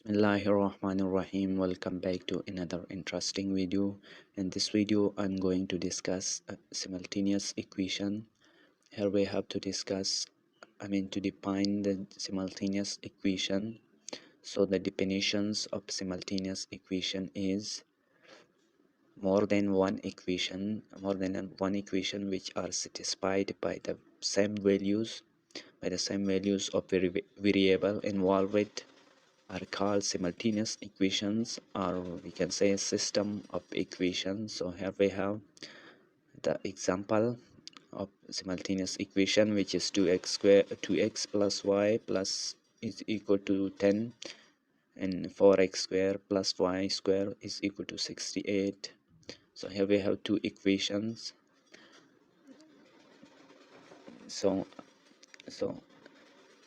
Bismillahirrahmanirrahim. Welcome back to another interesting video. In this video I'm going to discuss a simultaneous equation. Here we have to discuss to define the simultaneous equation. So the definitions of simultaneous equation is more than one equation which are satisfied by the same values of variable involved are called simultaneous equations, or we can say a system of equations. So here we have the example of simultaneous equation, which is 2x plus y plus is equal to 10, and 4x square plus y square is equal to 68. So here we have two equations. So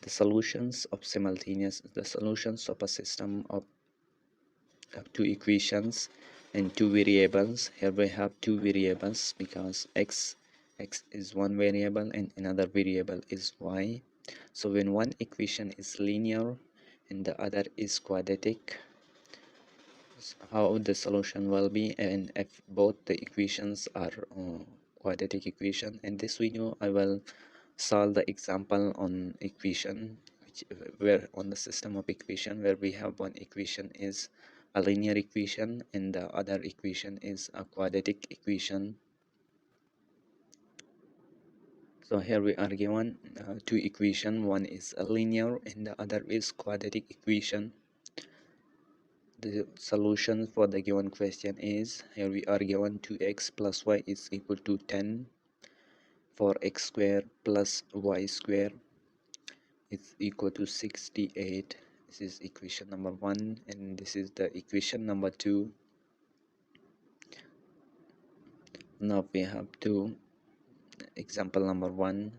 the solutions of a system of two equations and two variables. Here we have two variables because x is one variable and another variable is y. So when one equation is linear and the other is quadratic, how the solution will be, and if both the equations are quadratic equation. In this video I will solve the example on equation where on the system of equation where we have one equation is a linear equation and the other equation is a quadratic equation. So here we are given two equation, one is a linear and the other is quadratic equation. The solution for the given question is, here we are given 2x plus y is equal to 10, 4x square plus y square is equal to 68. This is equation number 1, and this is the equation number 2. Now we have to example number 1.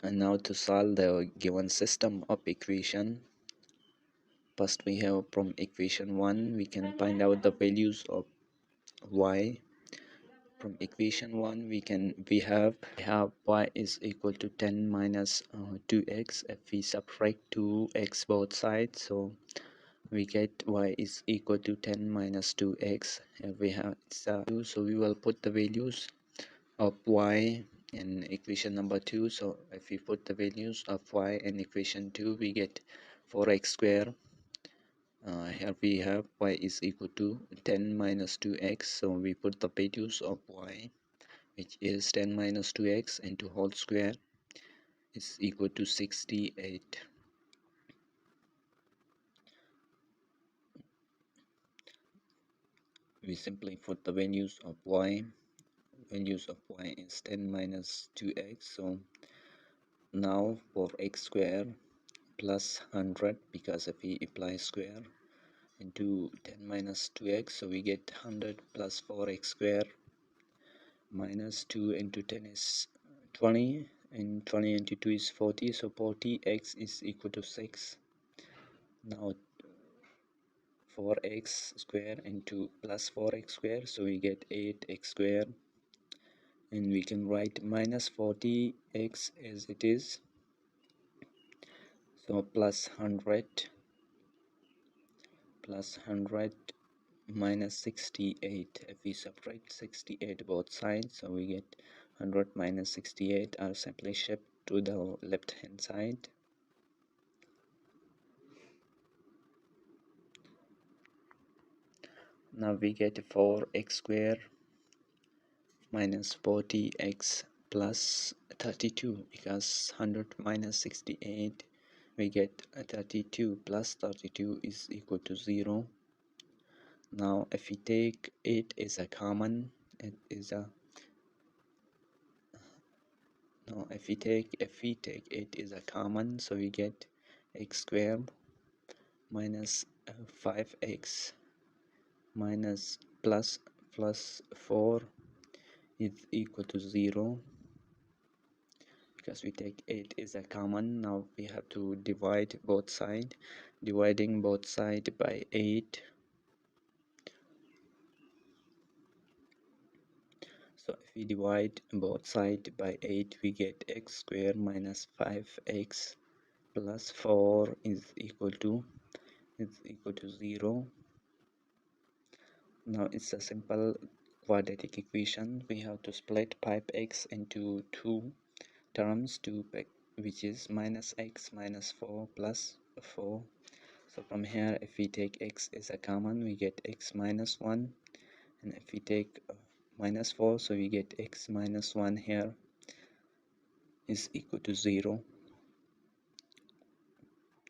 And now to solve the given system of equation, first we have from equation 1 we can find out the values of y. From equation 1 we have y is equal to 10 minus 2x. If we subtract 2x both sides, so we get y is equal to 10 minus 2x. Here we have 2, so we will put the values of y in equation number 2. So if we put the values of y in equation 2, we get 4x square. Here we have y is equal to 10 minus 2x, so we put the values of y, which is 10 minus 2x into whole square is equal to 68. We simply put the values of y. Values of y is 10 minus 2x. So now for x square plus 100, because if we apply square into 10 minus 2x, so we get 100 plus 4x square minus 2 into 10 is 20, and 20 into 2 is 40, so 40x is equal to 6. Now 4x square into plus 4x square, so we get 8x square, and we can write minus 40x as it is. So plus 100 minus 68. If we subtract 68 both sides, so we get 100 minus 68 are simply shift to the left hand side. Now we get 4x square minus 40x plus 32, because 100 minus 68 we get 32 plus 32 is equal to 0. Now if we take 8 as a common, if we take 8 as a common, so we get x squared minus 5x minus plus 4 is equal to 0, because we take 8 as a common. Now we have to divide both sides. Dividing both sides by 8, so if we divide both sides by 8, we get x squared minus 5x plus 4 is equal to 0. Now it's a simple quadratic equation. We have to split pipe x into two terms, which is minus x minus 4 plus 4. So from here, if we take x as a common, we get x minus 1, and if we take minus 4, so we get x minus 1 here is equal to 0.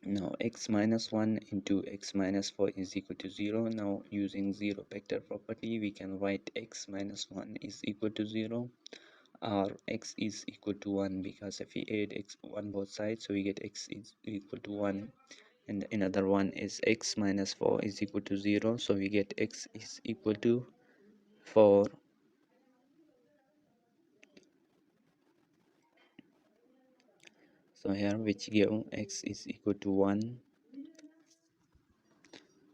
Now x minus 1 into x minus 4 is equal to 0. Now using zero vector property, we can write x minus 1 is equal to 0, or x is equal to 1, because if we add x on both sides, so we get x is equal to 1. And another one is x minus 4 is equal to 0, so we get x is equal to 4. So here, which give x is equal to 1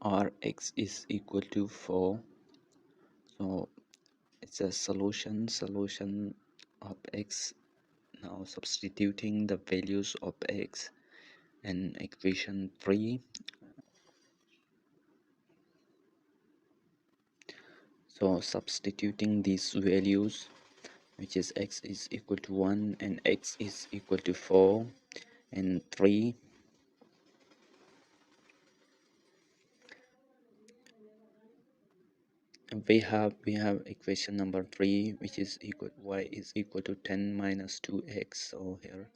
or x is equal to 4. So it's a solution of x. Now substituting the values of x in equation 3. So substituting these values, which is x is equal to 1 and x is equal to 4 and 3, we have equation number 3, which is equal y is equal to 10 minus 2x. So here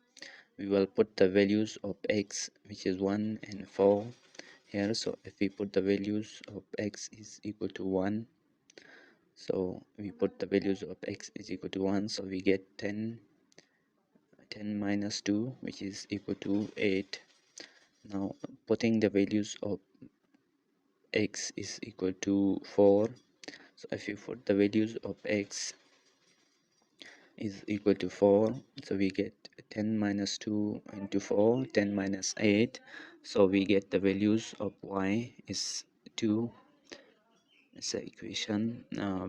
we will put the values of x, which is 1 and 4 here. So if we put the values of x is equal to 1, so we put the values of x is equal to 1, so we get 10 minus 2, which is equal to 8. Now putting the values of x is equal to 4, so if you put the values of x is equal to 4, so we get 10 minus 2 into 4, 10 minus 8, so we get the values of y is 2. It's the equation.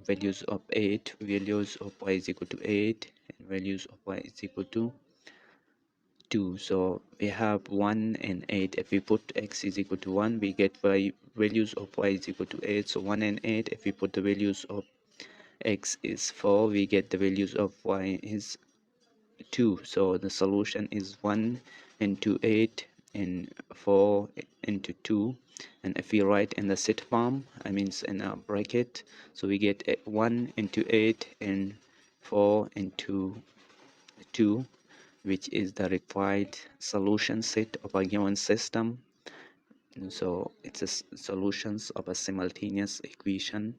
Values of y is equal to 8, and values of y is equal to 2. So we have 1 and 8. If we put x is equal to 1, we get values of y is equal to 8. So 1 and 8. If we put the values of x is 4, we get the values of y is 2. So the solution is 1 into 8 and 4 into 2. And if we write in the set form, I mean in a bracket, so we get 1 into 8 and 4 into 2, which is the required solution set of a given system. And so it's a solutions of a simultaneous equation.